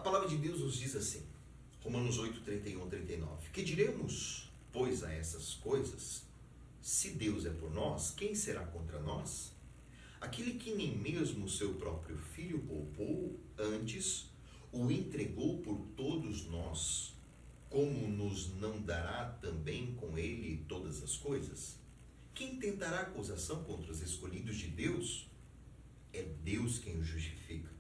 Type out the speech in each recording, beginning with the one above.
palavra de Deus nos diz assim, Romanos 8, 31, 39. Que diremos, pois, a essas coisas? Se Deus é por nós, quem será contra nós? Aquele que nem mesmo o seu próprio filho poupou, antes o entregou por todos nós, como nos não dará também com ele todas as coisas? Quem tentará acusação contra os escolhidos de Deus? É Deus quem os justifica.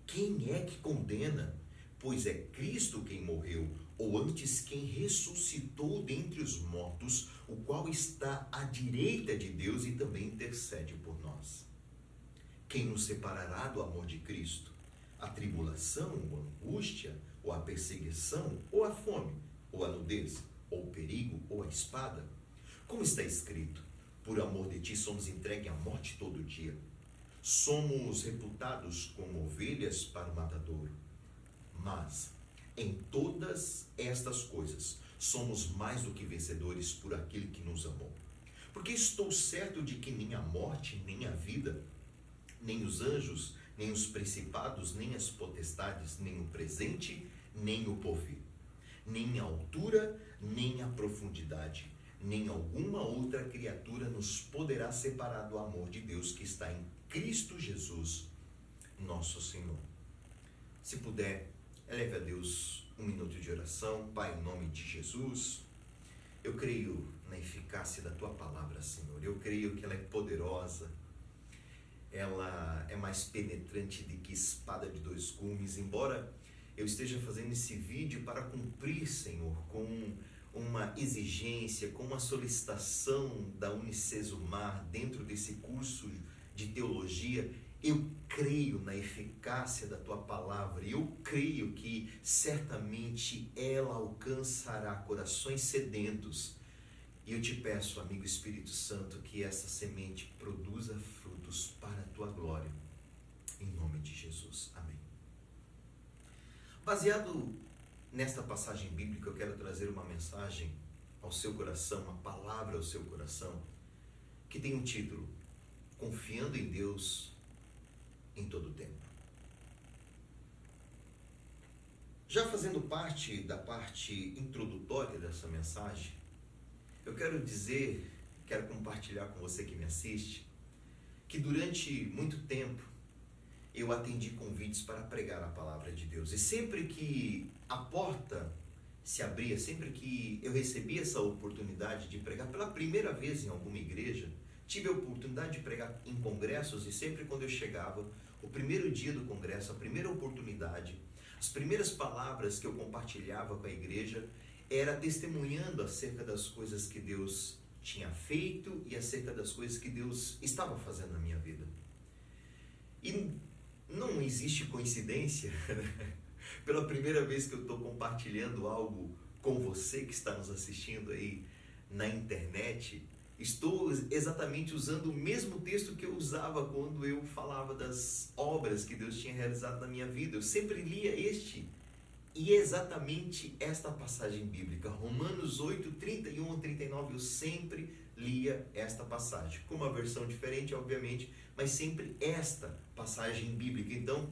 Quem é que condena? Pois é Cristo quem morreu, ou antes quem ressuscitou dentre os mortos, o qual está à direita de Deus e também intercede por nós. Quem nos separará do amor de Cristo? A tribulação, ou a angústia, ou a perseguição, ou a fome, ou a nudez, ou o perigo, ou a espada? Como está escrito, por amor de ti somos entregues à morte todo dia. Somos reputados como ovelhas para o matadouro. Mas, em todas estas coisas, somos mais do que vencedores por aquele que nos amou. Porque estou certo de que nem a morte, nem a vida, nem os anjos, nem os principados, nem as potestades, nem o presente, nem o porvir, nem a altura, nem a profundidade, nem alguma outra criatura nos poderá separar do amor de Deus que está em Cristo Jesus, nosso Senhor. Se puder, eleve a Deus um minuto de oração. Pai, em nome de Jesus, eu creio na eficácia da Tua palavra, Senhor. Eu creio que ela é poderosa, ela é mais penetrante do que espada de dois gumes. Embora eu esteja fazendo esse vídeo para cumprir, Senhor, com uma exigência, com uma solicitação da Unicesumar dentro desse curso de teologia, eu creio na eficácia da Tua palavra e eu creio que certamente ela alcançará corações sedentos. E eu te peço, amigo Espírito Santo, que essa semente produza frutos para a Tua glória. Em nome de Jesus. Amém. Baseado nesta passagem bíblica, eu quero trazer uma mensagem ao seu coração, uma palavra ao seu coração, que tem um título: Confiando em Deus em todo o tempo. Já fazendo parte da parte introdutória dessa mensagem, eu quero compartilhar com você que me assiste, que durante muito tempo eu atendi convites para pregar a palavra de Deus. E sempre que a porta se abria, sempre que eu recebia essa oportunidade de pregar pela primeira vez em alguma igreja, tive a oportunidade de pregar em congressos, e sempre quando eu chegava, o primeiro dia do congresso, a primeira oportunidade, as primeiras palavras que eu compartilhava com a igreja era testemunhando acerca das coisas que Deus tinha feito e acerca das coisas que Deus estava fazendo na minha vida. E não existe coincidência, pela primeira vez que eu estou compartilhando algo com você que está nos assistindo aí na internet, estou exatamente usando o mesmo texto que eu usava quando eu falava das obras que Deus tinha realizado na minha vida. Eu sempre lia e exatamente esta passagem bíblica, Romanos 8, 31 a 39, eu sempre lia esta passagem, com uma versão diferente, obviamente, mas sempre esta passagem bíblica. Então,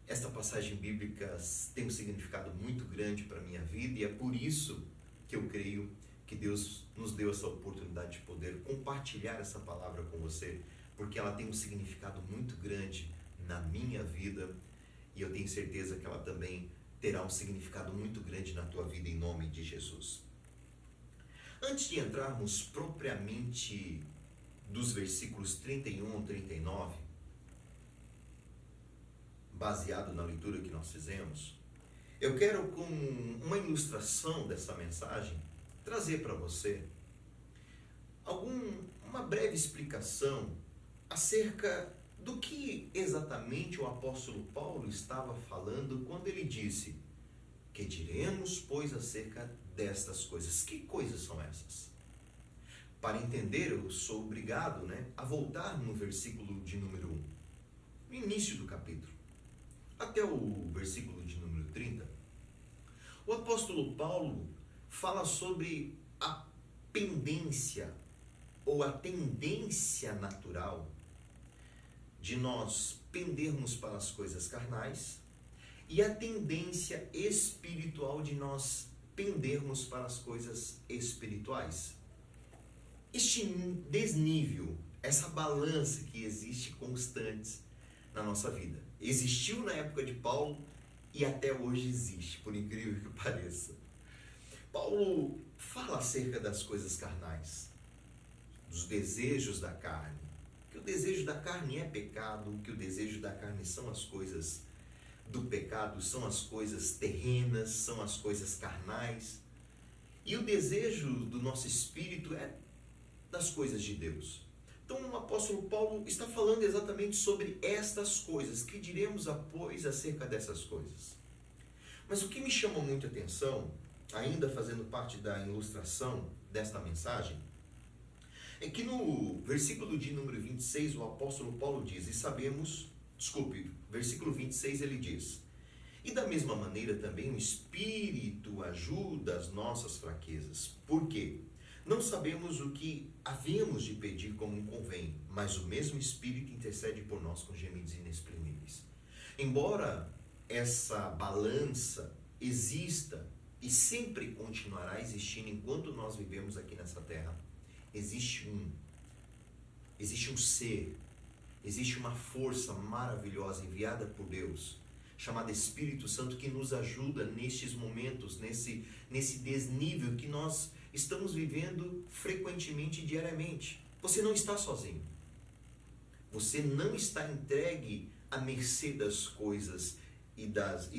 esta passagem bíblica tem um significado muito grande para a minha vida, e é por isso que eu creio que Deus nos deu essa oportunidade de poder compartilhar essa palavra com você, porque ela tem um significado muito grande na minha vida, e eu tenho certeza que ela também terá um significado muito grande na tua vida, em nome de Jesus. Antes de entrarmos propriamente dos versículos 31 a 39, baseado na leitura que nós fizemos, eu quero, com uma ilustração dessa mensagem, trazer para você uma breve explicação acerca do que exatamente o apóstolo Paulo estava falando quando ele disse: que diremos, pois, acerca destas coisas? Que coisas são essas? Para entender, eu sou obrigado, a voltar no versículo de número 1, no início do capítulo, até o versículo de número 30. O apóstolo Paulo fala sobre a pendência ou a tendência natural de nós pendermos para as coisas carnais e a tendência espiritual de nós pendermos para as coisas espirituais. Este desnível, essa balança que existe constante na nossa vida, existiu na época de Paulo e até hoje existe, por incrível que pareça. Paulo fala acerca das coisas carnais, dos desejos da carne, que o desejo da carne é pecado, que o desejo da carne são as coisas do pecado, são as coisas terrenas, são as coisas carnais, e o desejo do nosso espírito é das coisas de Deus. Então o apóstolo Paulo está falando exatamente sobre estas coisas. Que diremos, pois, acerca dessas coisas? Mas o que me chama muito a atenção, ainda fazendo parte da ilustração desta mensagem, é que no versículo de número 26, o apóstolo Paulo diz, versículo 26 ele diz: e da mesma maneira também o Espírito ajuda as nossas fraquezas. Por quê? Não sabemos o que havemos de pedir como convém, mas o mesmo Espírito intercede por nós com gemidos inexprimíveis. Embora essa balança exista e sempre continuará existindo enquanto nós vivemos aqui nessa terra, existe um ser, existe uma força maravilhosa enviada por Deus, chamada Espírito Santo, que nos ajuda nestes momentos, nesse desnível que nós estamos vivendo frequentemente e diariamente. Você não está sozinho. Você não está entregue à mercê das coisas e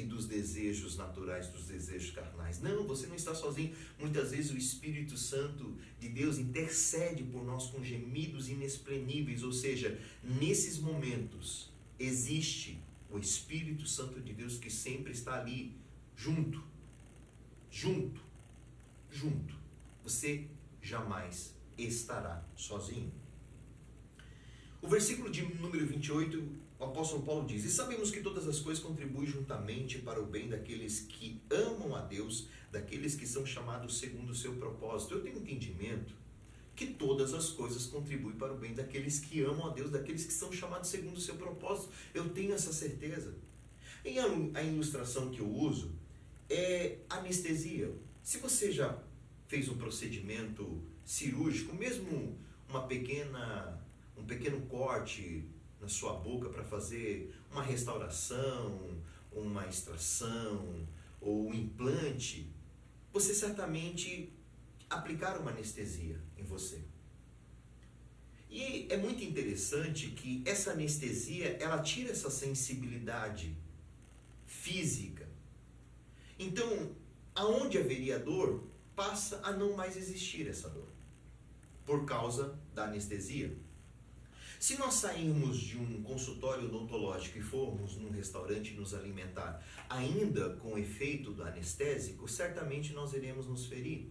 dos desejos naturais, dos desejos carnais. Não, você não está sozinho. Muitas vezes o Espírito Santo de Deus intercede por nós com gemidos inexprimíveis, ou seja, nesses momentos existe o Espírito Santo de Deus que sempre está ali, junto. Você jamais estará sozinho. O versículo de número 28, o apóstolo Paulo diz: e sabemos que todas as coisas contribuem juntamente para o bem daqueles que amam a Deus, daqueles que são chamados segundo o seu propósito. Eu tenho entendimento que todas as coisas contribuem para o bem daqueles que amam a Deus, daqueles que são chamados segundo o seu propósito. Eu tenho essa certeza. E a ilustração que eu uso é anestesia. Se você já fez um procedimento cirúrgico, mesmo um pequeno corte na sua boca para fazer uma restauração, uma extração ou um implante, você certamente aplicar uma anestesia em você. E é muito interessante que essa anestesia, ela tira essa sensibilidade física. Então, aonde haveria dor, passa a não mais existir essa dor, por causa da anestesia. Se nós sairmos de um consultório odontológico e formos num restaurante nos alimentar, ainda com o efeito do anestésico, certamente nós iremos nos ferir.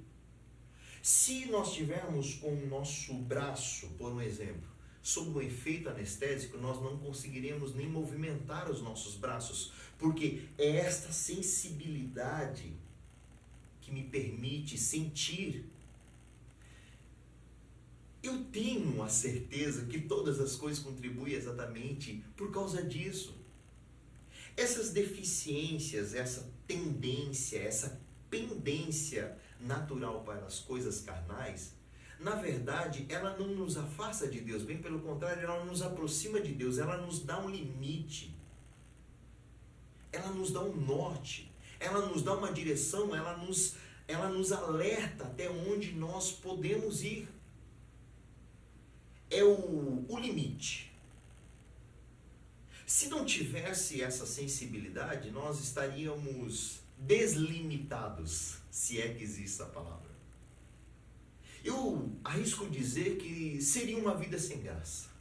Se nós tivermos com o nosso braço, por um exemplo, sob o efeito anestésico, nós não conseguiremos nem movimentar os nossos braços, porque é esta sensibilidade que me permite sentir. Eu tenho a certeza que todas as coisas contribuem exatamente por causa disso. Essas deficiências, essa tendência, essa pendência natural para as coisas carnais, na verdade, ela não nos afasta de Deus, bem pelo contrário, ela nos aproxima de Deus, ela nos dá um limite, ela nos dá um norte, ela nos dá uma direção, ela nos alerta até onde nós podemos ir. É o limite. Se não tivesse essa sensibilidade, nós estaríamos deslimitados, se é que existe essa palavra. Eu arrisco dizer que seria uma vida sem graça.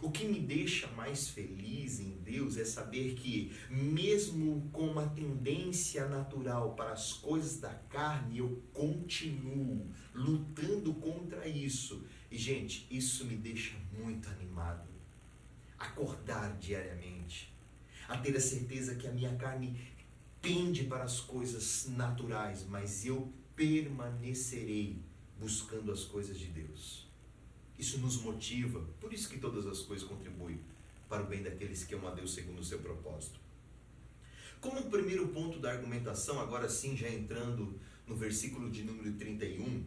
O que me deixa mais feliz em Deus é saber que, mesmo com uma tendência natural para as coisas da carne, eu continuo lutando contra isso. E, gente, isso me deixa muito animado. Acordar diariamente, a ter a certeza que a minha carne pende para as coisas naturais, mas eu permanecerei buscando as coisas de Deus. Isso nos motiva, por isso que todas as coisas contribuem para o bem daqueles que amam a Deus segundo o seu propósito. Como primeiro ponto da argumentação, agora sim, já entrando no versículo de número 31,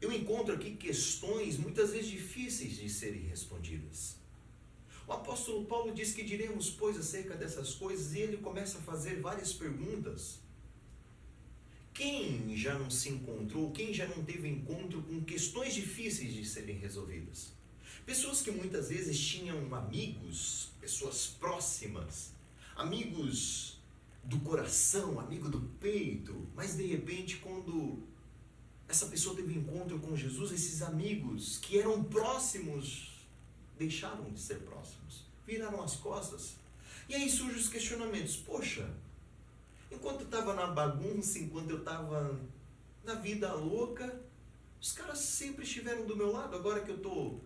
eu encontro aqui questões muitas vezes difíceis de serem respondidas. O apóstolo Paulo diz que diremos, pois, acerca dessas coisas, e ele começa a fazer várias perguntas. Quem já não se encontrou, quem já não teve encontro com questões difíceis de serem resolvidas? Pessoas que muitas vezes tinham amigos, pessoas próximas, amigos do coração, amigo do peito, mas de repente quando essa pessoa teve um encontro com Jesus, esses amigos que eram próximos deixaram de ser próximos, viraram as costas. E aí surgem os questionamentos, poxa, enquanto eu estava na bagunça, enquanto eu estava na vida louca, os caras sempre estiveram do meu lado, agora que eu estou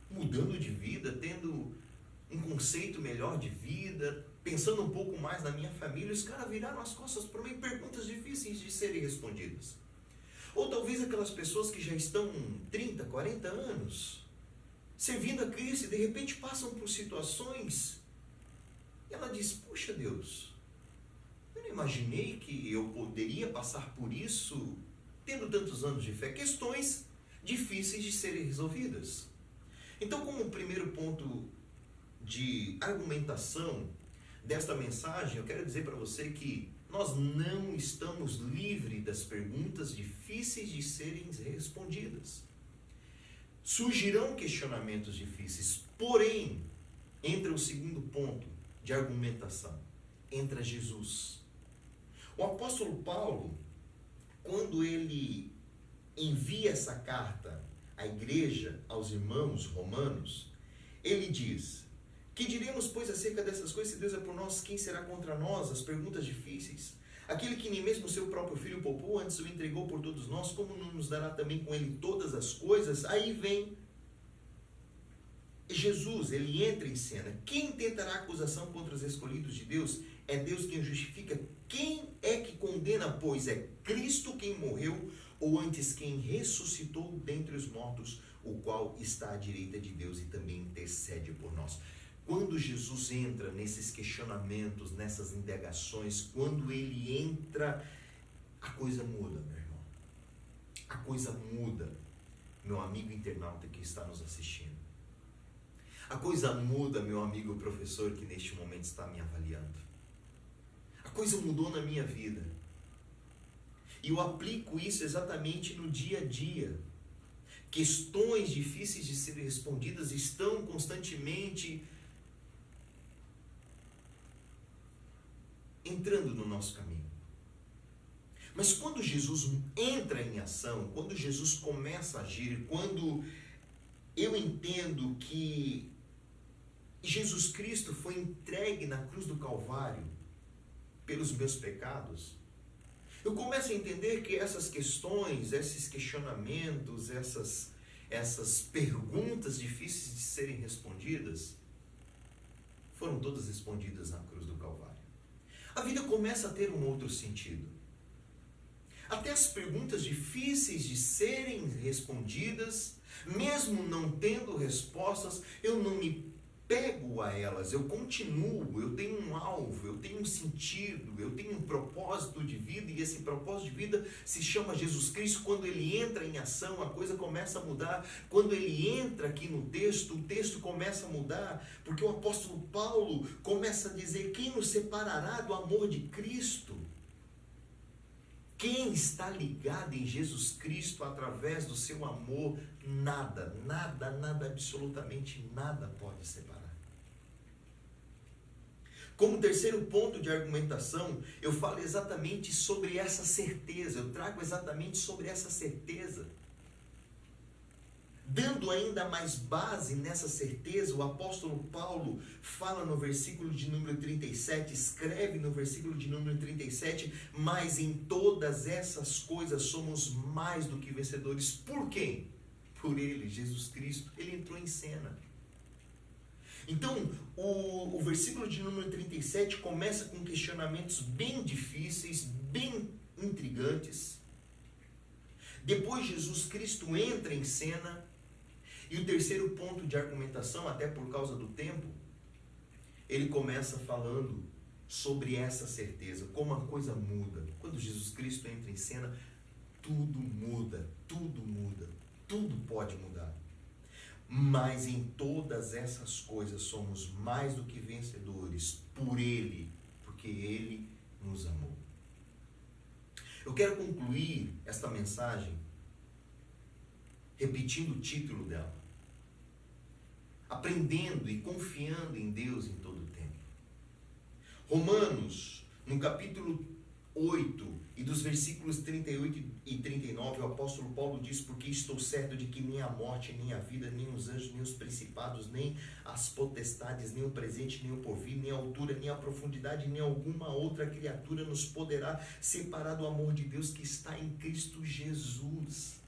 mudando de vida, tendo um conceito melhor de vida, pensando um pouco mais na minha família, os caras viraram as costas para mim, perguntas difíceis de serem respondidas. Ou talvez aquelas pessoas que já estão 30, 40 anos, servindo a Cristo e de repente passam por situações, e ela diz, puxa Deus, eu não imaginei que eu poderia passar por isso, tendo tantos anos de fé, questões difíceis de serem resolvidas. Então, como primeiro ponto de argumentação desta mensagem, eu quero dizer para você que nós não estamos livres das perguntas difíceis de serem respondidas. Surgirão questionamentos difíceis, porém, entra o segundo ponto de argumentação, entra Jesus. O apóstolo Paulo, quando ele envia essa carta à igreja, aos irmãos romanos, ele diz, que diremos, pois, acerca dessas coisas, se Deus é por nós, quem será contra nós? As perguntas difíceis. Aquele que nem mesmo seu próprio filho poupou, antes o entregou por todos nós, como não nos dará também com ele todas as coisas? Aí vem Jesus, ele entra em cena. Quem tentará acusação contra os escolhidos de Deus? É Deus quem justifica. Quem é que condena? Pois é Cristo quem morreu, ou antes quem ressuscitou dentre os mortos, o qual está à direita de Deus e também intercede por nós. Quando Jesus entra nesses questionamentos, nessas indagações, quando ele entra, a coisa muda, meu irmão. A coisa muda, meu amigo internauta que está nos assistindo. A coisa muda, meu amigo professor que neste momento está me avaliando. A coisa mudou na minha vida. E eu aplico isso exatamente no dia a dia. Questões difíceis de serem respondidas estão constantemente entrando no nosso caminho. Mas quando Jesus entra em ação, quando Jesus começa a agir, quando eu entendo que Jesus Cristo foi entregue na cruz do Calvário pelos meus pecados, eu começo a entender que essas questões, esses questionamentos, essas perguntas difíceis de serem respondidas, foram todas respondidas na cruz do Calvário. A vida começa a ter um outro sentido. Até as perguntas difíceis de serem respondidas, mesmo não tendo respostas, eu não me pego a elas, eu continuo, eu tenho um alvo, eu tenho um sentido, eu tenho um propósito de vida, e esse propósito de vida se chama Jesus Cristo. Quando ele entra em ação, a coisa começa a mudar. Quando ele entra aqui no texto, o texto começa a mudar, porque o apóstolo Paulo começa a dizer, quem nos separará do amor de Cristo? Quem está ligado em Jesus Cristo através do seu amor, nada, absolutamente nada pode separar. Como terceiro ponto de argumentação, eu falo exatamente sobre essa certeza, eu trago exatamente sobre essa certeza. Dando ainda mais base nessa certeza, o apóstolo Paulo fala no versículo de número 37, escreve no versículo de número 37, mas em todas essas coisas somos mais do que vencedores. Por quem? Por ele, Jesus Cristo. Ele entrou em cena. Então, o versículo de número 37 começa com questionamentos bem difíceis, bem intrigantes. Depois Jesus Cristo entra em cena. E o terceiro ponto de argumentação, até por causa do tempo, ele começa falando sobre essa certeza, como a coisa muda. Quando Jesus Cristo entra em cena, tudo muda, tudo pode mudar. Mas em todas essas coisas somos mais do que vencedores por Ele, porque Ele nos amou. Eu quero concluir esta mensagem repetindo o título dela: aprendendo e confiando em Deus em todo o tempo. Romanos, no capítulo 8, e dos versículos 38 e 39, o apóstolo Paulo diz: porque estou certo de que nem a morte, nem a vida, nem os anjos, nem os principados, nem as potestades, nem o presente, nem o porvir, nem a altura, nem a profundidade, nem alguma outra criatura nos poderá separar do amor de Deus que está em Cristo Jesus.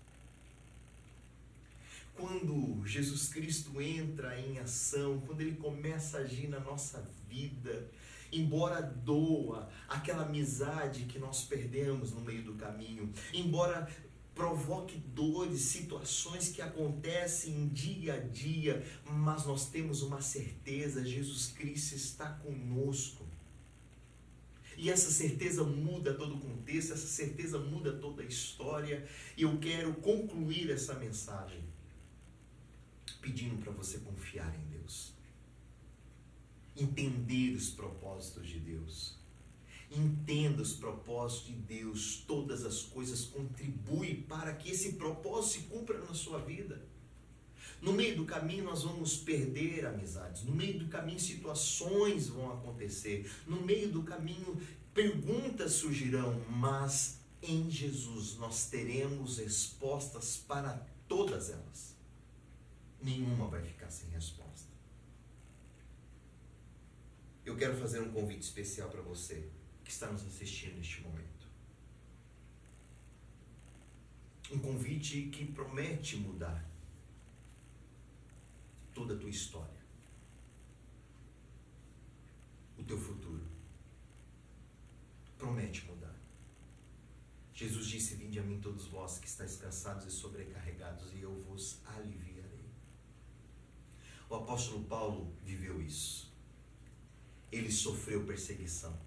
Quando Jesus Cristo entra em ação, quando Ele começa a agir na nossa vida, embora doa aquela amizade que nós perdemos no meio do caminho, embora provoque dores, situações que acontecem dia a dia, mas nós temos uma certeza: Jesus Cristo está conosco. E essa certeza muda todo o contexto, essa certeza muda toda a história. E eu quero concluir essa mensagem pedindo para você confiar em Deus, entender os propósitos de Deus. Entenda os propósitos de Deus. Todas as coisas contribuem para que esse propósito se cumpra na sua vida. No meio do caminho nós vamos perder amizades, no meio do caminho situações vão acontecer, no meio do caminho perguntas surgirão, mas em Jesus nós teremos respostas para todas elas. Nenhuma vai ficar sem resposta. Eu quero fazer um convite especial para você que está nos assistindo neste momento. Um convite que promete mudar toda a tua história, o teu futuro. Promete mudar. Jesus disse: vinde a mim todos vós que estáis cansados e sobrecarregados, e eu vos aliviarei. O apóstolo Paulo viveu isso. Ele sofreu perseguição.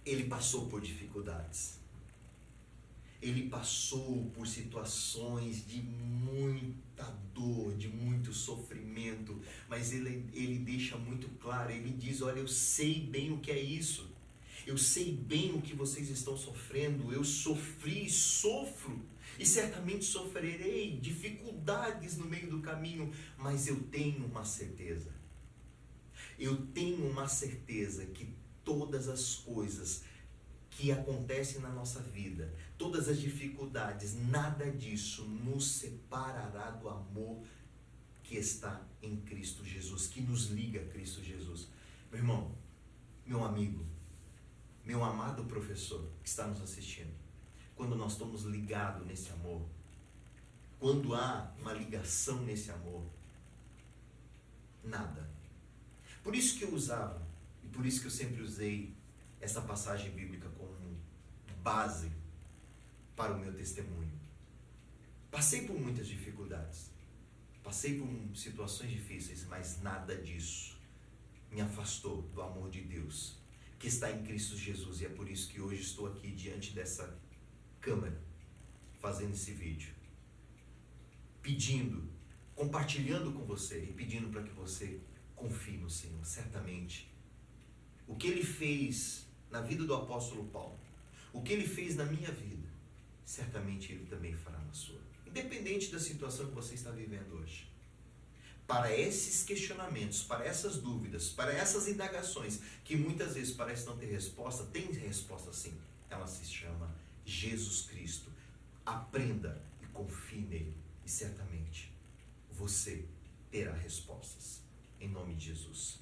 Ele passou por dificuldades. Ele passou por situações de muita dor, de muito sofrimento, mas ele deixa muito claro, ele diz: olha, eu sei bem o que é isso. Eu sei bem o que vocês estão sofrendo. Eu sofri e sofro. E certamente sofrerei dificuldades no meio do caminho, mas eu tenho uma certeza. Eu tenho uma certeza que todas as coisas que acontecem na nossa vida, todas as dificuldades, nada disso nos separará do amor que está em Cristo Jesus, que nos liga a Cristo Jesus. Meu irmão, meu amigo, meu amado professor que está nos assistindo, quando nós estamos ligados nesse amor, quando há uma ligação nesse amor, nada. Por isso que eu usava, e por isso que eu sempre usei essa passagem bíblica como base para o meu testemunho. Passei por muitas dificuldades, passei por situações difíceis, mas nada disso me afastou do amor de Deus, que está em Cristo Jesus. E é por isso que hoje estou aqui diante dessa câmera, fazendo esse vídeo, pedindo, compartilhando com você e pedindo para que você confie no Senhor. Certamente, o que Ele fez na vida do apóstolo Paulo, o que Ele fez na minha vida, certamente Ele também fará na sua. Independente da situação que você está vivendo hoje. Para esses questionamentos, para essas dúvidas, para essas indagações, que muitas vezes parecem não ter resposta, tem resposta sim. Ela se chama Jesus Cristo. Aprenda e confie nele. E certamente você terá respostas. Em nome de Jesus.